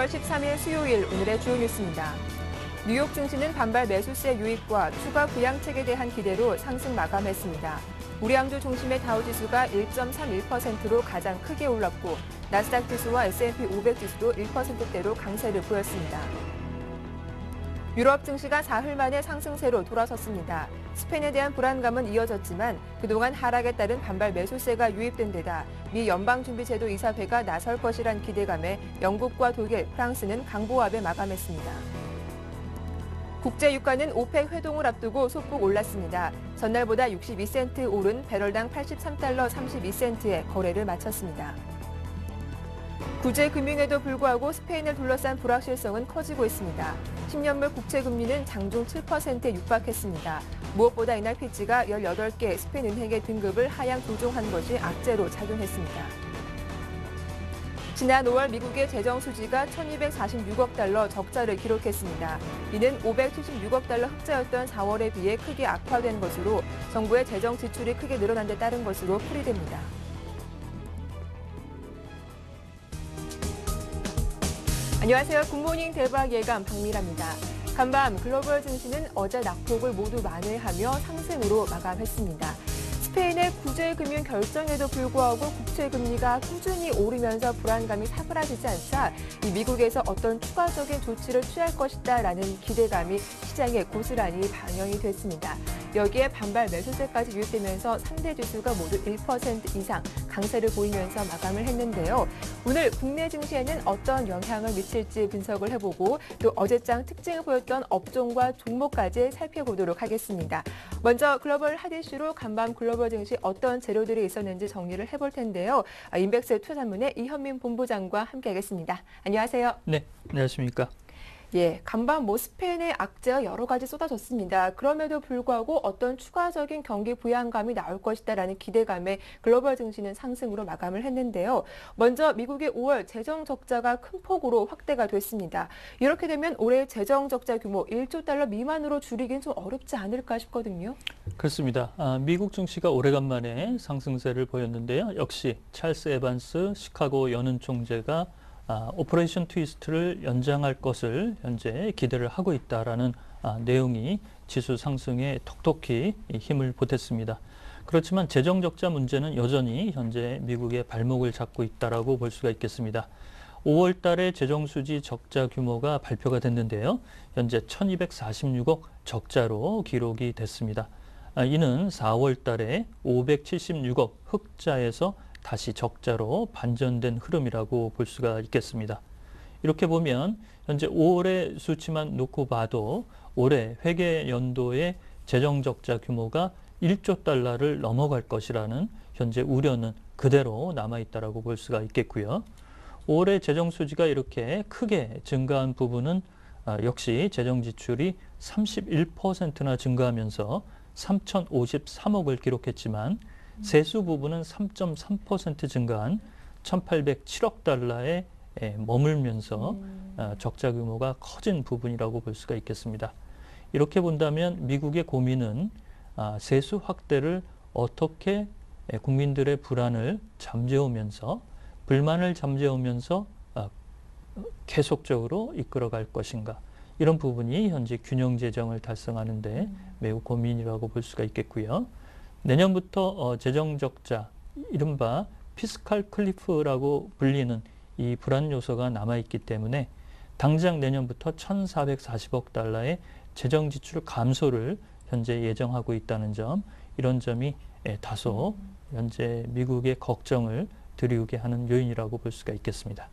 10월 13일 수요일 오늘의 주요 뉴스입니다. 뉴욕 증시는 반발 매수세 유입과 추가 부양책에 대한 기대로 상승 마감했습니다. 우리 항주 중심의 다우지수가 1.31%로 가장 크게 올랐고 나스닥 지수와 S&P 500 지수도 1%대로 강세를 보였습니다. 유럽 증시가 사흘 만에 상승세로 돌아섰습니다. 스페인에 대한 불안감은 이어졌지만 그동안 하락에 따른 반발 매수세가 유입된 데다 미 연방준비제도 이사회가 나설 것이란 기대감에 영국과 독일, 프랑스는 강보합에 마감했습니다. 국제유가는 오펙 회동을 앞두고 소폭 올랐습니다. 전날보다 62센트 오른 배럴당 83달러 32센트에 거래를 마쳤습니다. 구제금융에도 불구하고 스페인을 둘러싼 불확실성은 커지고 있습니다. 10년물 국채금리는 장중 7%에 육박했습니다. 무엇보다 이날 피치가 18개 스페인 은행의 등급을 하향 조정한 것이 악재로 작용했습니다. 지난 5월 미국의 재정 수지가 1,246억 달러 적자를 기록했습니다. 이는 576억 달러 흑자였던 4월에 비해 크게 악화된 것으로 정부의 재정 지출이 크게 늘어난 데 따른 것으로 풀이됩니다. 안녕하세요. 굿모닝 대박 예감 박미라입니다. 간밤 글로벌 증시는 어제 낙폭을 모두 만회하며 상승으로 마감했습니다. 스페인의 구제금융 결정에도 불구하고 국채금리가 꾸준히 오르면서 불안감이 사그라지지 않자 미국에서 어떤 추가적인 조치를 취할 것이다라는 기대감이 시장에 고스란히 반영이 됐습니다. 여기에 반발 매수세까지 유입되면서 상대 지수가 모두 1% 이상 강세를 보이면서 마감을 했는데요. 오늘 국내 증시에는 어떤 영향을 미칠지 분석을 해보고 또 어제장 특징을 보였던 업종과 종목까지 살펴보도록 하겠습니다. 먼저 글로벌 핫 이슈로 간밤 글로벌 증시 어떤 재료들이 있었는지 정리를 해볼 텐데요. 인백스 투자문의 이현민 본부장과 함께하겠습니다. 안녕하세요. 네, 안녕하십니까. 예, 간밤 스페인의 악재가 여러 가지 쏟아졌습니다. 그럼에도 불구하고 어떤 추가적인 경기 부양감이 나올 것이다라는 기대감에 글로벌 증시는 상승으로 마감을 했는데요. 먼저 미국의 5월 재정 적자가 큰 폭으로 확대가 됐습니다. 이렇게 되면 올해 재정 적자 규모 1조 달러 미만으로 줄이긴 좀 어렵지 않을까 싶거든요. 그렇습니다. 미국 증시가 오래간만에 상승세를 보였는데요. 역시 찰스 에반스 시카고 연은 총재가 오퍼레이션 트위스트를 연장할 것을 현재 기대를 하고 있다라는 내용이 지수 상승에 톡톡히 힘을 보탰습니다. 그렇지만 재정 적자 문제는 여전히 현재 미국의 발목을 잡고 있다라고 볼 수가 있겠습니다. 5월 달에 재정 수지 적자 규모가 발표가 됐는데요. 현재 1,246억 적자로 기록이 됐습니다. 이는 4월 달에 576억 흑자에서 다시 적자로 반전된 흐름이라고 볼 수가 있겠습니다. 이렇게 보면 현재 5월의 수치만 놓고 봐도 올해 회계 연도의 재정 적자 규모가 1조 달러를 넘어갈 것이라는 현재 우려는 그대로 남아있다고 볼 수가 있겠고요. 올해 재정 수지가 이렇게 크게 증가한 부분은 역시 재정 지출이 31%나 증가하면서 3,053억을 기록했지만 세수 부분은 3.3% 증가한 1,807억 달러에 머물면서 적자 규모가 커진 부분이라고 볼 수가 있겠습니다. 이렇게 본다면 미국의 고민은 세수 확대를 어떻게 국민들의 불안을 잠재우면서 불만을 잠재우면서 계속적으로 이끌어갈 것인가. 이런 부분이 현재 균형 재정을 달성하는 데 매우 고민이라고 볼 수가 있겠고요. 내년부터 재정 적자, 이른바 피스칼 클리프라고 불리는 이 불안 요소가 남아있기 때문에 당장 내년부터 1,440억 달러의 재정 지출 감소를 현재 예정하고 있다는 점, 이런 점이 다소 현재 미국의 걱정을 드리우게 하는 요인이라고 볼 수가 있겠습니다.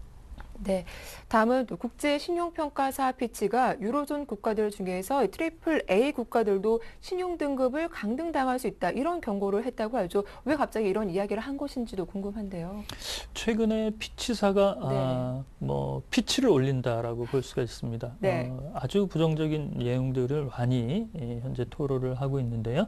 네, 다음은 국제 신용평가사 피치가 유로존 국가들 중에서 트리플 A 국가들도 신용 등급을 강등당할 수 있다, 이런 경고를 했다고 하죠. 왜 갑자기 이런 이야기를 한 것인지도 궁금한데요. 최근에 피치사가 피치를 올린다라고 볼 수가 있습니다. 네. 아주 부정적인 내용들을 많이 현재 토로를 하고 있는데요.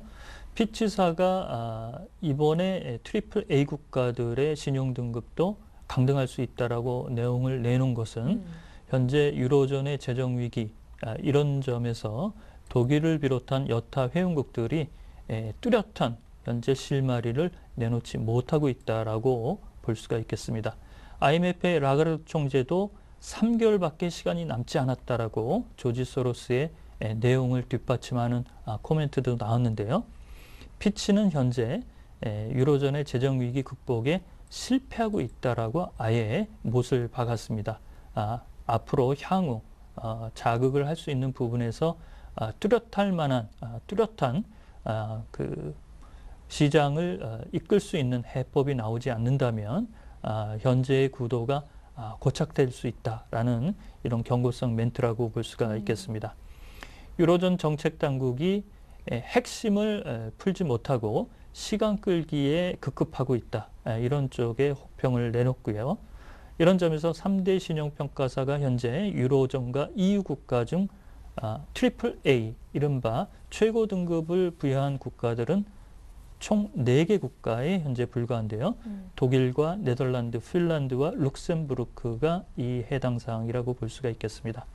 피치사가 이번에 트리플 A 국가들의 신용 등급도 강등할 수 있다라고 내용을 내놓은 것은 현재 유로존의 재정 위기, 이런 점에서 독일을 비롯한 여타 회원국들이 뚜렷한 현재 실마리를 내놓지 못하고 있다라고 볼 수가 있겠습니다. IMF의 라가르드 총재도 3개월밖에 시간이 남지 않았다라고 조지 소로스의 내용을 뒷받침하는 코멘트도 나왔는데요. 피치는 현재 유로존의 재정 위기 극복에 실패하고 있다라고 아예 못을 박았습니다. 앞으로 향후 자극을 할 수 있는 부분에서 뚜렷한 그 시장을 이끌 수 있는 해법이 나오지 않는다면 현재의 구도가 고착될 수 있다라는 이런 경고성 멘트라고 볼 수가 있겠습니다. 유로존 정책 당국이 핵심을 풀지 못하고 시간 끌기에 급급하고 있다. 이런 쪽에 혹평을 내놓고요. 이런 점에서 3대 신용평가사가 현재 유로존과 EU 국가 중 트리플 A, 이른바 최고 등급을 부여한 국가들은 총 4개 국가에 현재 불과한데요. 독일과 네덜란드, 핀란드와 룩셈부르크가 이 해당 사항이라고 볼 수가 있겠습니다.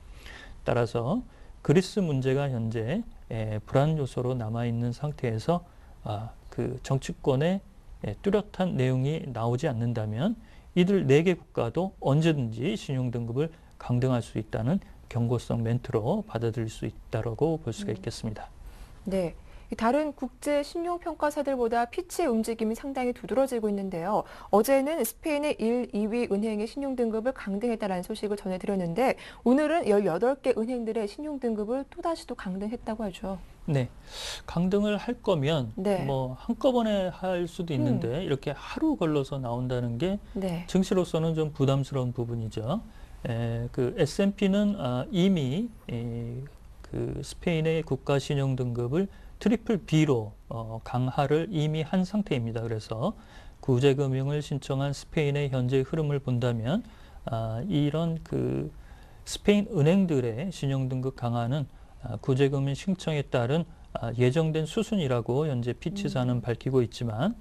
따라서 그리스 문제가 현재 불안 요소로 남아있는 상태에서 그 정치권의 뚜렷한 내용이 나오지 않는다면 이들 4개 국가도 언제든지 신용등급을 강등할 수 있다는 경고성 멘트로 받아들일 수 있다고 볼 수가 있겠습니다. 네. 다른 국제 신용평가사들보다 피치의 움직임이 상당히 두드러지고 있는데요. 어제는 스페인의 1, 2위 은행의 신용등급을 강등했다는 소식을 전해드렸는데 오늘은 18개 은행들의 신용등급을 또다시 또 강등했다고 하죠. 네. 강등을 할 거면 네. 뭐 한꺼번에 할 수도 있는데 이렇게 하루 걸러서 나온다는 게 네. 증시로서는 좀 부담스러운 부분이죠. 그 S&P는 이미 그 스페인의 국가 신용 등급을 트리플 B로 강하를 이미 한 상태입니다. 그래서 구제금융을 신청한 스페인의 현재 흐름을 본다면 이런 그 스페인 은행들의 신용등급 강화는 구제금융 신청에 따른 예정된 수순이라고 현재 피치사는 밝히고 있지만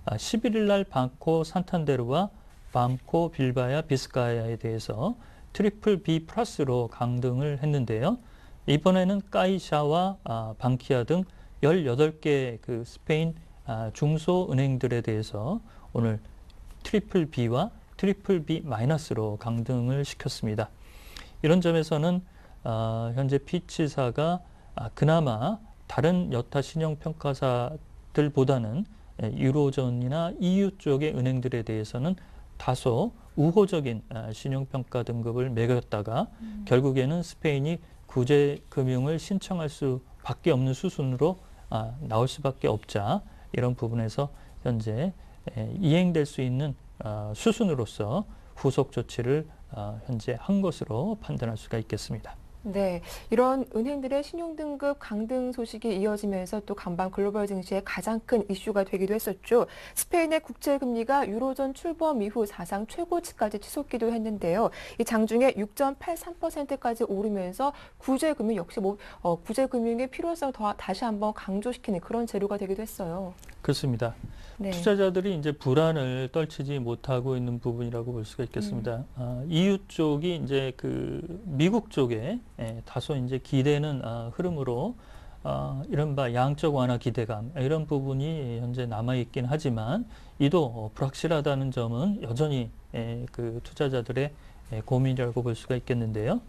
11일 날 방코 산탄데르와 밤코 빌바야 비스카야에 대해서 트리플 B 플러스로 강등을 했는데요. 이번에는 카이샤와 방키아 등 18개 그 스페인 중소은행들에 대해서 오늘 트리플 B와 트리플 B 마이너스로 강등을 시켰습니다. 이런 점에서는 현재 피치사가 그나마 다른 여타 신용평가사들보다는 유로존이나 EU 쪽의 은행들에 대해서는 다소 우호적인 신용평가 등급을 매겼다가 결국에는 스페인이 구제금융을 신청할 수밖에 없는 수순으로 나올 수밖에 없자 이런 부분에서 현재 이행될 수 있는 수순으로서 후속 조치를 현재 한 것으로 판단할 수가 있겠습니다. 네, 이런 은행들의 신용등급 강등 소식이 이어지면서 또 간밤 글로벌 증시의 가장 큰 이슈가 되기도 했었죠. 스페인의 국채금리가 유로존 출범 이후 사상 최고치까지 치솟기도 했는데요. 이 장중에 6.83%까지 오르면서 구제금융 역시 구제금융의 필요성 다시 한번 강조시키는 그런 재료가 되기도 했어요. 그렇습니다. 네. 투자자들이 이제 불안을 떨치지 못하고 있는 부분이라고 볼 수가 있겠습니다. EU 쪽이 이제 그 미국 쪽에 다소 이제 기대는 흐름으로 이른바 양적 완화 기대감 이런 부분이 현재 남아 있긴 하지만 이도 불확실하다는 점은 여전히 그 투자자들의 고민이라고 볼 수가 있겠는데요.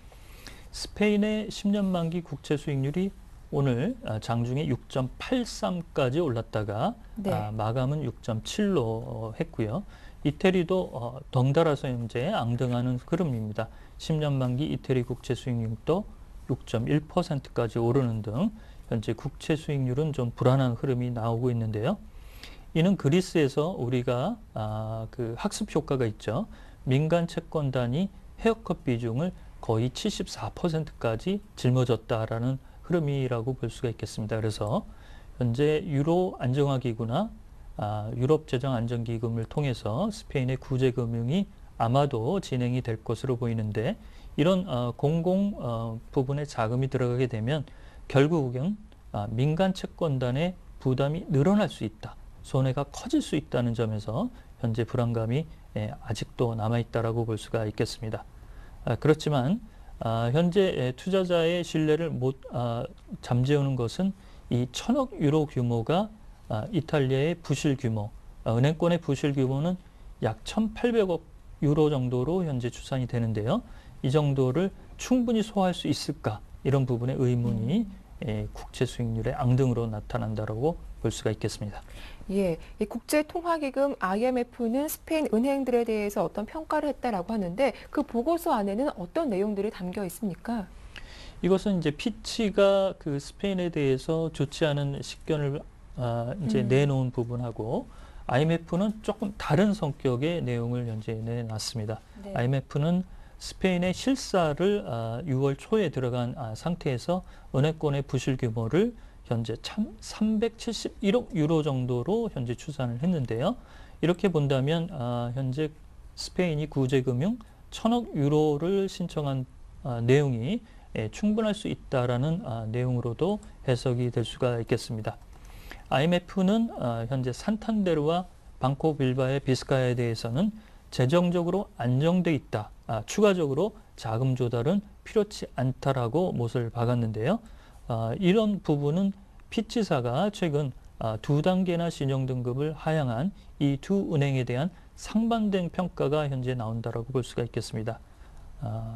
스페인의 10년 만기 국채 수익률이 오늘 장중에 6.83까지 올랐다가 네. 마감은 6.7로 했고요. 이태리도 덩달아서 현재 앙등하는 흐름입니다. 10년 만기 이태리 국채 수익률도 6.1%까지 오르는 등 현재 국채 수익률은 좀 불안한 흐름이 나오고 있는데요. 이는 그리스에서 우리가 그 학습 효과가 있죠. 민간 채권단이 헤어컷 비중을 거의 74%까지 짊어졌다라는 흐름이라고 볼 수가 있겠습니다. 그래서 현재 유로 안정화기구나 유럽재정안정기금을 통해서 스페인의 구제금융이 아마도 진행이 될 것으로 보이는데 이런 공공 부분에 자금이 들어가게 되면 결국은 민간 채권단의 부담이 늘어날 수 있다. 손해가 커질 수 있다는 점에서 현재 불안감이 아직도 남아있다라고 볼 수가 있겠습니다. 그렇지만 현재 투자자의 신뢰를 못 잠재우는 것은 이 1,000억 유로 규모가 이탈리아의 부실 규모, 은행권의 부실 규모는 약 1,800억 유로 정도로 현재 추산이 되는데요. 이 정도를 충분히 소화할 수 있을까? 이런 부분의 의문이 국채 수익률의 앙등으로 나타난다라고 볼 수가 있겠습니다. 예, 이 국제통화기금 IMF는 스페인 은행들에 대해서 어떤 평가를 했다라고 하는데 그 보고서 안에는 어떤 내용들이 담겨 있습니까? 이것은 이제 피치가 그 스페인에 대해서 좋지 않은 식견을 이제 내놓은 부분하고 IMF는 조금 다른 성격의 내용을 현재 내놨습니다. 네. IMF는 스페인의 실사를 6월 초에 들어간 상태에서 은행권의 부실 규모를 현재 371억 유로 정도로 현재 추산을 했는데요. 이렇게 본다면 현재 스페인이 구제금융 1,000억 유로를 신청한 내용이 충분할 수 있다라는 내용으로도 해석이 될 수가 있겠습니다. IMF는 현재 산탄데르와 방코 빌바의 비스카야에 대해서는 재정적으로 안정돼 있다. 추가적으로 자금 조달은 필요치 않다라고 못을 박았는데요. 이런 부분은 피치사가 최근 2단계나 신용 등급을 하향한 이 두 은행에 대한 상반된 평가가 현재 나온다라고 볼 수가 있겠습니다.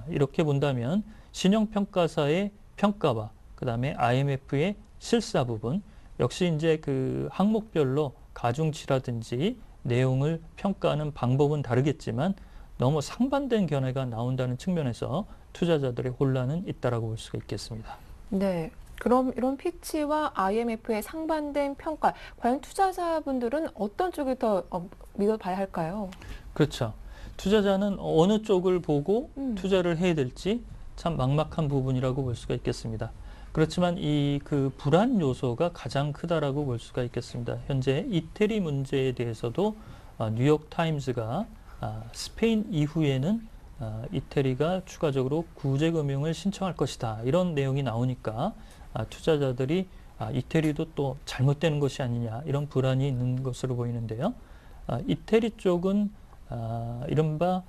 이렇게 본다면 신용평가사의 평가와 그다음에 IMF의 실사 부분 역시 이제 그 항목별로 가중치라든지 내용을 평가하는 방법은 다르겠지만 너무 상반된 견해가 나온다는 측면에서 투자자들의 혼란은 있다라고 볼 수가 있겠습니다. 네. 그럼 이런 피치와 IMF의 상반된 평가, 과연 투자자분들은 어떤 쪽을 더 믿어봐야 할까요? 그렇죠. 투자자는 어느 쪽을 보고 투자를 해야 될지 참 막막한 부분이라고 볼 수가 있겠습니다. 그렇지만 이 그 불안 요소가 가장 크다라고 볼 수가 있겠습니다. 현재 이태리 문제에 대해서도 뉴욕 타임즈가 스페인 이후에는 이태리가 추가적으로 구제금융을 신청할 것이다. 이런 내용이 나오니까 투자자들이 이태리도 또 잘못되는 것이 아니냐 이런 불안이 있는 것으로 보이는데요. 이태리 쪽은 이른바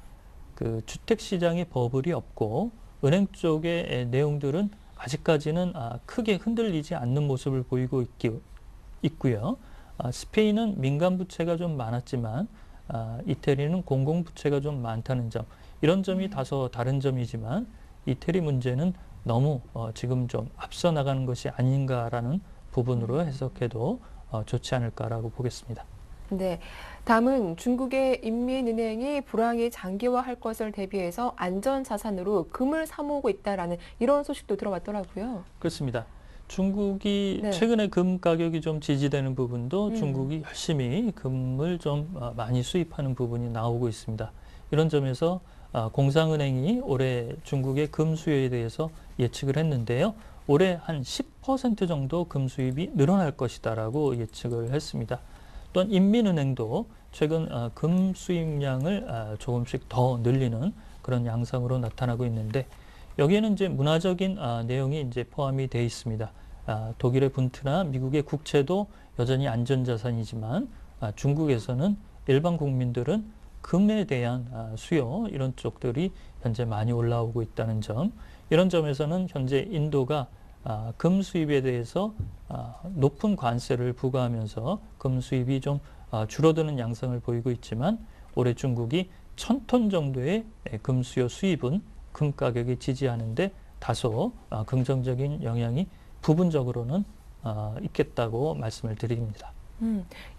그 주택시장의 버블이 없고 은행 쪽의 내용들은 아직까지는 크게 흔들리지 않는 모습을 보이고 있고요. 스페인은 민간 부채가 좀 많았지만 이태리는 공공 부채가 좀 많다는 점, 이런 점이 다소 다른 점이지만 이태리 문제는 너무 지금 좀 앞서 나가는 것이 아닌가라는 부분으로 해석해도 좋지 않을까라고 보겠습니다. 네. 다음은 중국의 인민은행이 불황이 장기화할 것을 대비해서 안전자산으로 금을 사모으고 있다라는 이런 소식도 들어왔더라고요. 그렇습니다. 중국이 네. 최근에 금 가격이 좀 지지되는 부분도 중국이 열심히 금을 좀 많이 수입하는 부분이 나오고 있습니다. 이런 점에서 공상은행이 올해 중국의 금 수요에 대해서 예측을 했는데요. 올해 한 10% 정도 금 수입이 늘어날 것이다라고 예측을 했습니다. 또한 인민은행도 최근 금 수입량을 조금씩 더 늘리는 그런 양상으로 나타나고 있는데 여기에는 이제 문화적인 내용이 이제 포함이 되어 있습니다. 독일의 분트나 미국의 국채도 여전히 안전자산이지만 중국에서는 일반 국민들은 금에 대한 수요 이런 쪽들이 현재 많이 올라오고 있다는 점, 이런 점에서는 현재 인도가 금 수입에 대해서 높은 관세를 부과하면서 금 수입이 좀 줄어드는 양상을 보이고 있지만 올해 중국이 1,000톤 정도의 금 수요 수입은 금 가격이 지지하는데 다소 긍정적인 영향이 부분적으로는 있겠다고 말씀을 드립니다.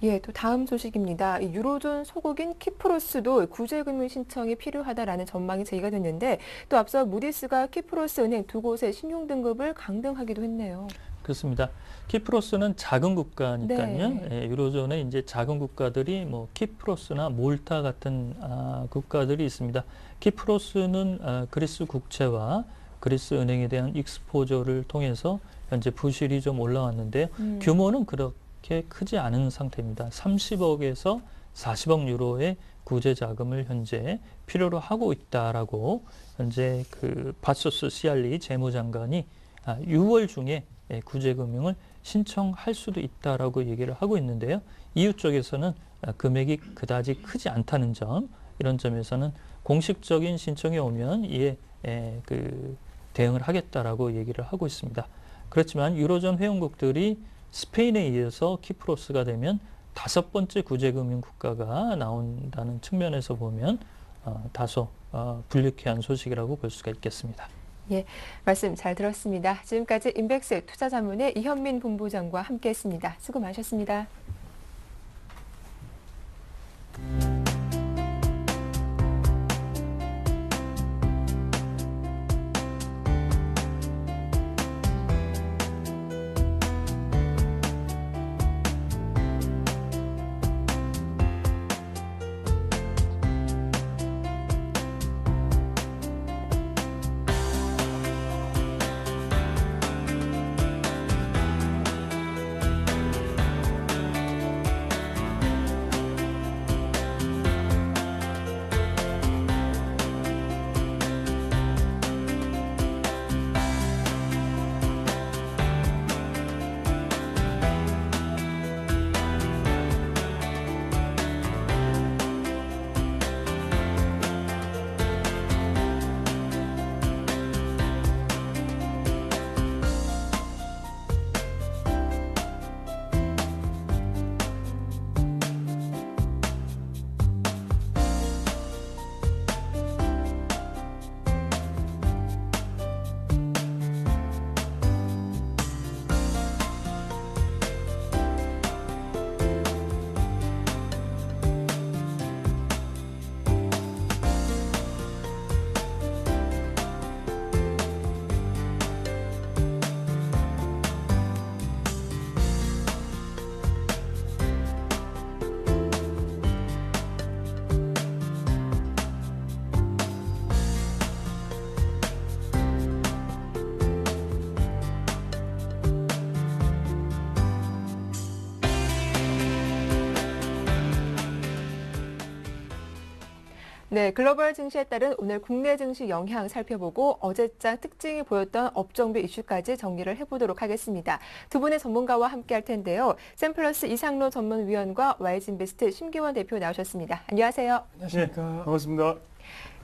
예, 또 다음 소식입니다. 이 유로존 소국인 키프로스도 구제금융 신청이 필요하다라는 전망이 제기가 됐는데 또 앞서 무디스가 키프로스 은행 두 곳의 신용 등급을 강등하기도 했네요. 그렇습니다. 키프로스는 작은 국가니까요. 네. 예, 유로존의 이제 작은 국가들이 뭐 키프로스나 몰타 같은 국가들이 있습니다. 키프로스는 그리스 국채와 그리스 은행에 대한 익스포저를 통해서 현재 부실이 좀 올라왔는데 규모는 그렇게 크지 않은 상태입니다. 30억에서 40억 유로의 구제 자금을 현재 필요로 하고 있다라고 현재 그 파소스 시알리 재무장관이 6월 중에 구제금융을 신청할 수도 있다라고 얘기를 하고 있는데요. EU 쪽에서는 금액이 그다지 크지 않다는 점, 이런 점에서는 공식적인 신청이 오면 이에 그 대응을 하겠다라고 얘기를 하고 있습니다. 그렇지만 유로존 회원국들이 스페인에 이어서 키프로스가 되면 5번째 구제금융 국가가 나온다는 측면에서 보면 다소 불리쾌한 소식이라고 볼 수가 있겠습니다. 예, 말씀 잘 들었습니다. 지금까지 인백스 투자자문의 이현민 본부장과 함께했습니다. 수고 많으셨습니다. 네, 글로벌 증시에 따른 오늘 국내 증시 영향 살펴보고 어제장 특징이 보였던 업종별 이슈까지 정리를 해보도록 하겠습니다. 두 분의 전문가와 함께할 텐데요. 샘플러스 이상로 전문위원과 YG인베스트 심기원 대표 나오셨습니다. 안녕하세요. 안녕하십니까. 반갑습니다.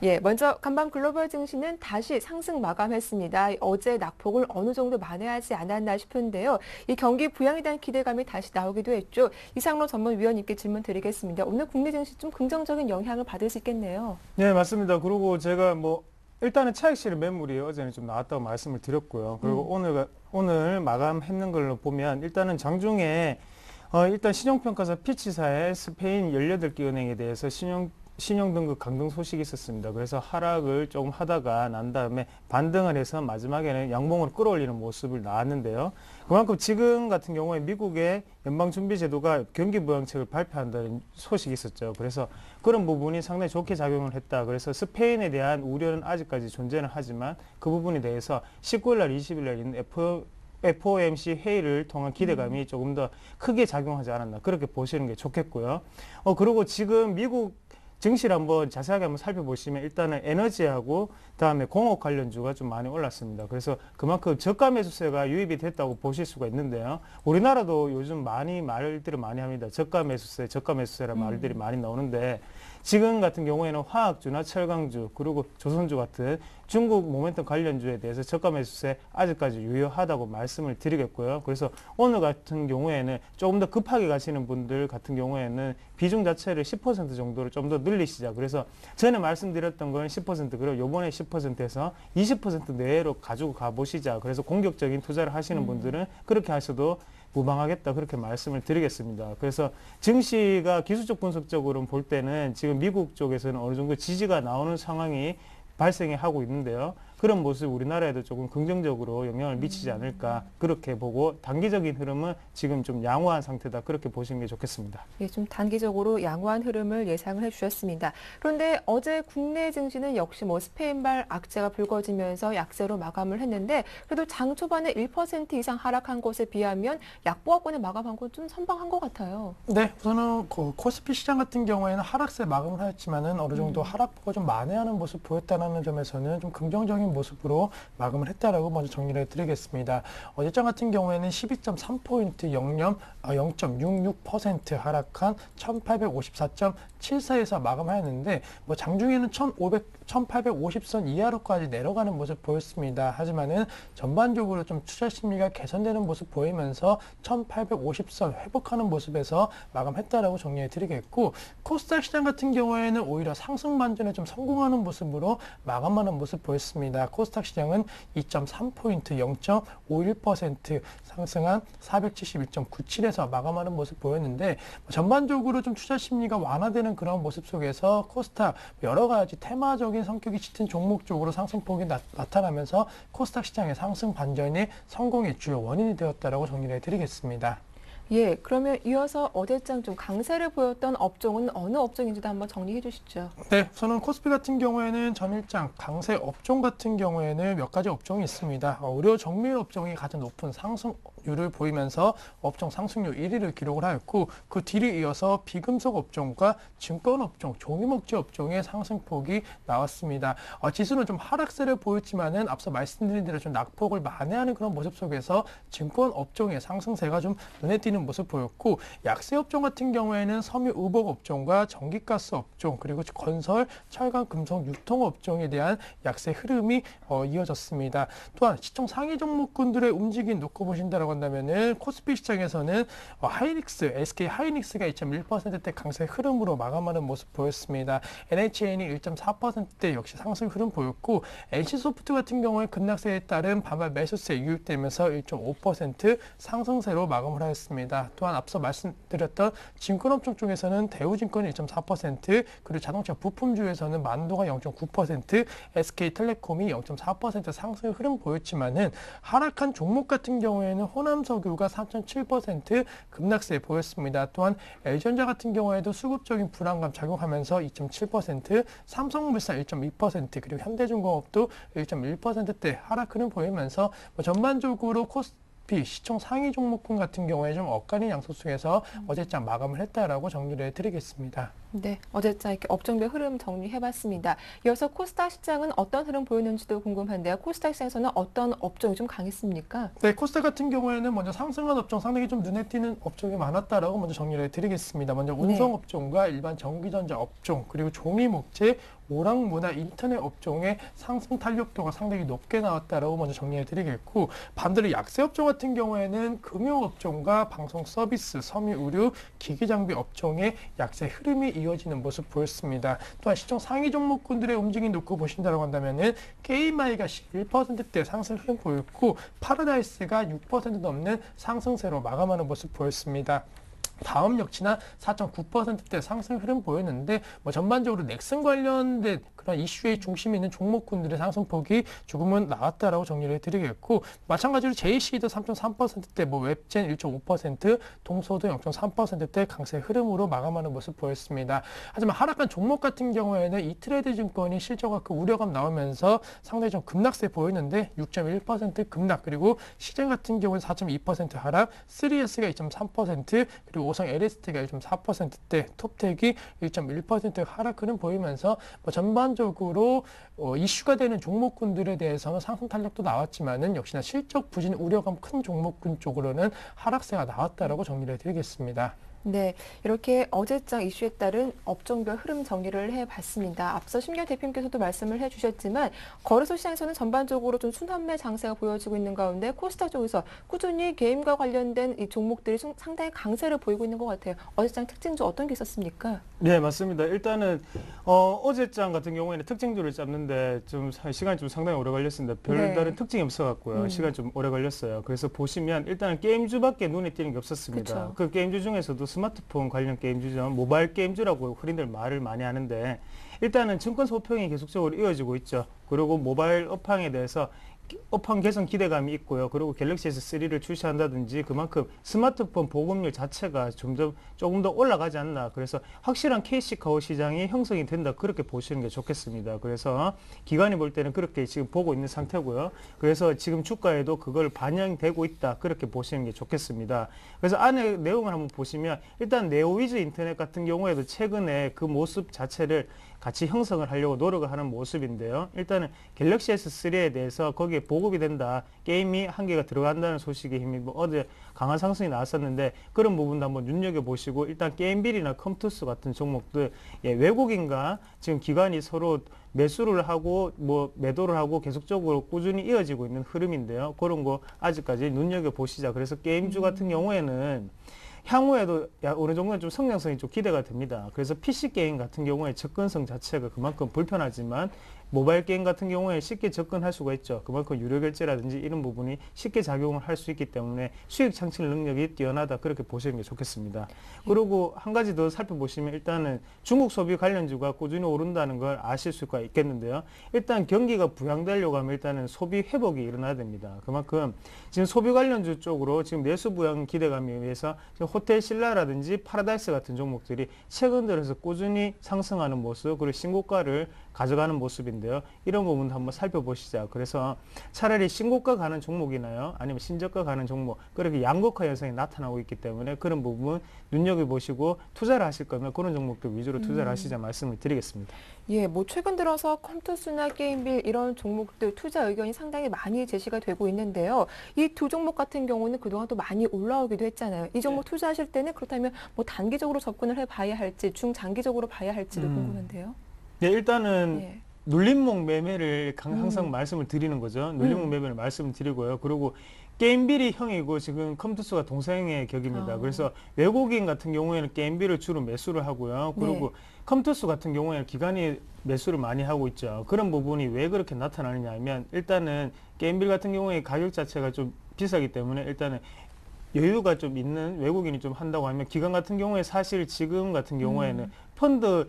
예, 먼저 간밤 글로벌 증시는 다시 상승 마감했습니다. 어제 낙폭을 어느 정도 만회하지 않았나 싶은데요. 이 경기 부양에 대한 기대감이 다시 나오기도 했죠. 이상로 전문위원님께 질문 드리겠습니다. 오늘 국내 증시 좀 긍정적인 영향을 받을 수 있겠네요. 네, 맞습니다. 그리고 제가 일단은 차익 실현 매물이 어제는 좀 나왔다고 말씀을 드렸고요. 그리고 오늘 마감했는 걸로 보면 일단은 장중에 일단 신용평가사 피치사의 스페인 18개 은행에 대해서 신용 등급 강등 소식이 있었습니다. 그래서 하락을 조금 하다가 난 다음에 반등을 해서 마지막에는 양봉으로 끌어올리는 모습을 나왔는데요. 그만큼 지금 같은 경우에 미국의 연방준비제도가 경기부양책을 발표한다는 소식이 있었죠. 그래서 그런 부분이 상당히 좋게 작용을 했다. 그래서 스페인에 대한 우려는 아직까지 존재는 하지만 그 부분에 대해서 19일날, 20일날 있는 FOMC 회의를 통한 기대감이 조금 더 크게 작용하지 않았나. 그렇게 보시는 게 좋겠고요. 그리고 지금 미국 증시를 한번 자세하게 한번 살펴보시면 일단은 에너지하고 그다음에 공업 관련주가 좀 많이 올랐습니다. 그래서 그만큼 저가 매수세가 유입이 됐다고 보실 수가 있는데요. 우리나라도 요즘 말들을 많이 합니다. 저가 매수세라는 말들이 많이 나오는데 지금 같은 경우에는 화학주나 철강주 그리고 조선주 같은 중국 모멘텀 관련주에 대해서 저가 매수세 아직까지 유효하다고 말씀을 드리겠고요. 그래서 오늘 같은 경우에는 조금 더 급하게 가시는 분들 같은 경우에는 비중 자체를 10% 정도로 좀 더 늘리시자. 그래서 전에 말씀드렸던 건 10% 그리고 요번에 10%에서 20% 내외로 가지고 가보시자. 그래서 공격적인 투자를 하시는 분들은 그렇게 하셔도 무방하겠다 그렇게 말씀을 드리겠습니다. 그래서 증시가 기술적 분석적으로 볼 때는 지금 미국 쪽에서는 어느 정도 지지가 나오는 상황이 발생하고 있는데요. 그런 모습 우리나라에도 조금 긍정적으로 영향을 미치지 않을까 그렇게 보고 단기적인 흐름은 지금 좀 양호한 상태다 그렇게 보시는 게 좋겠습니다. 예, 좀 단기적으로 양호한 흐름을 예상을 해주셨습니다. 그런데 어제 국내 증시는 역시 스페인발 악재가 불거지면서 약세로 마감을 했는데 그래도 장 초반에 1% 이상 하락한 것에 비하면 약보합권에 마감한 건 좀 선방한 것 같아요. 네, 우선은 코스피 시장 같은 경우에는 하락세 마감을 하였지만은 어느 정도 하락폭을 좀 만회하는 모습 보였다는 점에서는 좀 긍정적인 모습으로 마감을 했다라고 먼저 정리를 해드리겠습니다. 어제장 같은 경우에는 12.3포인트 0.66% 하락한 1854.74에서 마감하였는데 장중에는 1850선 이하로까지 내려가는 모습 보였습니다. 하지만은 전반적으로 좀 투자 심리가 개선되는 모습 보이면서 1850선 회복하는 모습에서 마감했다라고 정리해 드리겠고, 코스닥 시장 같은 경우에는 오히려 상승 반전에 좀 성공하는 모습으로 마감하는 모습 보였습니다. 코스닥 시장은 2.3포인트 0.51% 상승한 471.97에서 마감하는 모습 보였는데, 전반적으로 좀 투자 심리가 완화되는 그런 모습 속에서 코스닥 여러 가지 테마적인 성격이 짙은 종목 쪽으로 상승폭이 나타나면서 코스닥 시장의 상승 반전이 성공의 주요 원인이 되었다라고 정리를 해드리겠습니다. 예, 그러면 이어서 어제장 좀 강세를 보였던 업종은 어느 업종인지도 한번 정리해 주시죠. 네, 저는 코스피 같은 경우에는 전일장 강세 업종 같은 경우에는 몇 가지 업종이 있습니다. 의료 정밀 업종이 가장 높은 상승률을 보이면서 업종 상승률 1위를 기록을 하였고, 그 뒤를 이어서 비금속 업종과 증권 업종, 종이목재 업종의 상승폭이 나왔습니다. 지수는 좀 하락세를 보였지만은 앞서 말씀드린 대로 좀 낙폭을 만회하는 그런 모습 속에서 증권 업종의 상승세가 좀 눈에 띄는 모습 보였고, 약세 업종 같은 경우에는 섬유 의복 업종과 전기가스 업종, 그리고 건설, 철강, 금속, 유통 업종에 대한 약세 흐름이 이어졌습니다. 또한 시총 상위 종목군들의 움직임 놓고 보신다고 한다면은 코스피 시장에서는 하이닉스, SK 하이닉스가 2.1%대 강세 흐름으로 마감하는 모습 보였습니다. NHN이 1.4%대 역시 상승 흐름 보였고, NC소프트 같은 경우에 급락세에 따른 반발 매수세 유입되면서 1.5% 상승세로 마감을 하였습니다. 또한 앞서 말씀드렸던 증권업종 쪽에서는 대우증권이 1.4%, 그리고 자동차 부품주에서는 만도가 0.9%, SK텔레콤이 0.4% 상승 흐름 보였지만은 하락한 종목 같은 경우에는 호남석유가 3.7% 급락세 보였습니다. 또한 LG전자 같은 경우에도 수급적인 불안감 작용하면서 2.7%, 삼성물산 1.2%, 그리고 현대중공업도 1.1%대 하락 흐름 보이면서 전반적으로 시총 상위 종목군 같은 경우에 좀 엇갈린 양소 속에서 어제장 마감을 했다라고 정리를 해드리겠습니다. 네, 어제장 이렇게 업종별 흐름 정리해봤습니다. 이어서 코스닥 시장은 어떤 흐름 보였는지도 궁금한데요. 코스닥 시장에서는 어떤 업종이 좀 강했습니까? 네, 코스닥 같은 경우에는 먼저 상승한 업종 상당히 좀 눈에 띄는 업종이 많았다라고 먼저 정리를 해드리겠습니다. 먼저 운송업종과 일반 전기전자 업종, 그리고 종이목재, 오락문화, 인터넷 업종의 상승 탄력도가 상당히 높게 나왔다라고 먼저 정리해 드리겠고, 반대로 약세 업종 같은 경우에는 금융업종과 방송 서비스, 섬유 의류, 기기장비 업종의 약세 흐름이 이어지는 모습 보였습니다. 또한 시총 상위 종목군들의 움직임 놓고 보신다고 한다면은 게임아이가 11%대 상승 흐름 보였고, 파라다이스가 6% 넘는 상승세로 마감하는 모습 보였습니다. 다음 역시나 4.9%대 상승 흐름 보였는데, 전반적으로 넥슨 관련된 그런 이슈의 중심에 있는 종목군들의 상승폭이 조금은 나왔다라고 정리를 해드리겠고, 마찬가지로 JC도 3.3%대, 웹젠 1.5%, 동서도 0.3%대 강세 흐름으로 마감하는 모습 보였습니다. 하지만 하락한 종목 같은 경우에는 이트레이드 증권이 실적과 그 우려감 나오면서 상당히 좀 급락세 보였는데 6.1% 급락, 그리고 시장 같은 경우는 4.2% 하락, 3S가 2.3%, 그리고 오성 LST가 1.4%대, 톱텍이 1.1% 하락 흐름 보이면서 전반적으로 이슈가 되는 종목군들에 대해서는 상승 탄력도 나왔지만은 역시나 실적 부진 우려감 큰 종목군 쪽으로는 하락세가 나왔다라고 정리를 해드리겠습니다. 네, 이렇게 어제장 이슈에 따른 업종별 흐름 정리를 해봤습니다. 앞서 심기현 대표님께서도 말씀을 해주셨지만 거래소 시장에서는 전반적으로 좀 순환매 장세가 보여지고 있는 가운데 코스닥 쪽에서 꾸준히 게임과 관련된 이 종목들이 상당히 강세를 보이고 있는 것 같아요. 어제장 특징 중 어떤 게 있었습니까? 네, 맞습니다. 일단은 어제장 같은 경우에는 특징들을 잡는데 좀 시간이 좀 상당히 오래 걸렸습니다. 별다른 특징이 없어갖고요. 시간이 좀 오래 걸렸어요. 그래서 보시면 일단은 게임주밖에 눈에 띄는 게 없었습니다. 그쵸. 그 게임주 중에서도 스마트폰 관련 게임주죠. 모바일 게임주라고 흔히들 말을 많이 하는데, 일단은 증권 소평이 계속적으로 이어지고 있죠. 그리고 모바일 업황에 대해서 업황 개선 기대감이 있고요. 그리고 갤럭시 S3를 출시한다든지 그만큼 스마트폰 보급률 자체가 조금 더 올라가지 않나. 그래서 확실한 캐시카우 시장이 형성이 된다. 그렇게 보시는 게 좋겠습니다. 그래서 기관이 볼 때는 그렇게 지금 보고 있는 상태고요. 그래서 지금 주가에도 그걸 반영되고 있다. 그렇게 보시는 게 좋겠습니다. 그래서 안에 내용을 한번 보시면 일단 네오위즈 인터넷 같은 경우에도 최근에 그 모습 자체를 같이 형성을 하려고 노력을 하는 모습인데요. 일단은 갤럭시 S3에 대해서 거기에 보급이 된다. 게임이 한 개가 들어간다는 소식에 힘이 뭐 어제 강한 상승이 나왔었는데 그런 부분도 한번 눈여겨보시고 일단 게임빌이나 컴투스 같은 종목들 외국인과 지금 기관이 서로 매수를 하고 뭐 매도를 하고 계속적으로 꾸준히 이어지고 있는 흐름인데요. 그런 거 아직까지 눈여겨보시자. 그래서 게임주 같은 경우에는 향후에도 어느 정도는 좀 성장성이 좀 기대가 됩니다. 그래서 PC 게임 같은 경우에 접근성 자체가 그만큼 불편하지만 모바일 게임 같은 경우에 쉽게 접근할 수가 있죠. 그만큼 유료 결제라든지 이런 부분이 쉽게 작용을 할 수 있기 때문에 수익 창출 능력이 뛰어나다 그렇게 보시는 게 좋겠습니다. 그리고 한 가지 더 살펴보시면 일단은 중국 소비 관련주가 꾸준히 오른다는 걸 아실 수가 있겠는데요. 일단 경기가 부양되려고 하면 일단은 소비 회복이 일어나야 됩니다. 그만큼 지금 소비 관련주 쪽으로 지금 내수 부양 기대감에 의해서 지금 호텔 신라라든지 파라다이스 같은 종목들이 최근 들어서 꾸준히 상승하는 모습 그리고 신고가를 가져가는 모습인데요. 이런 부분도 한번 살펴보시자. 그래서 차라리 신고가 가는 종목이나요? 아니면 신저가 가는 종목 그렇게 양극화 현상이 나타나고 있기 때문에 그런 부분 눈여겨보시고 투자를 하실 거면 그런 종목들 위주로 투자를 하시자 말씀을 드리겠습니다. 예, 뭐 최근 들어서 컴투스나 게임빌 이런 종목들 투자 의견이 상당히 많이 제시가 되고 있는데요. 이 두 종목 같은 경우는 그동안 또 많이 올라오기도 했잖아요. 이 종목 투자하실 때는 그렇다면 뭐 단기적으로 접근을 해봐야 할지 중장기적으로 봐야 할지도 궁금한데요. 네, 일단은 예. 눌림목 매매를 항상 말씀을 드리는 거죠. 눌림목 매매를 말씀을 드리고요. 그리고 게임빌이 형이고 지금 컴투스가 동생의 격입니다. 그래서 외국인 같은 경우에는 게임빌을 주로 매수를 하고요. 그리고 컴투스 같은 경우에는 기관이 매수를 많이 하고 있죠. 그런 부분이 왜 그렇게 나타나느냐 하면 일단은 게임빌 같은 경우에 가격 자체가 좀 비싸기 때문에 일단은 여유가 좀 있는 외국인이 좀 한다고 하면 기관 같은 경우에 사실 지금 같은 경우에는 펀드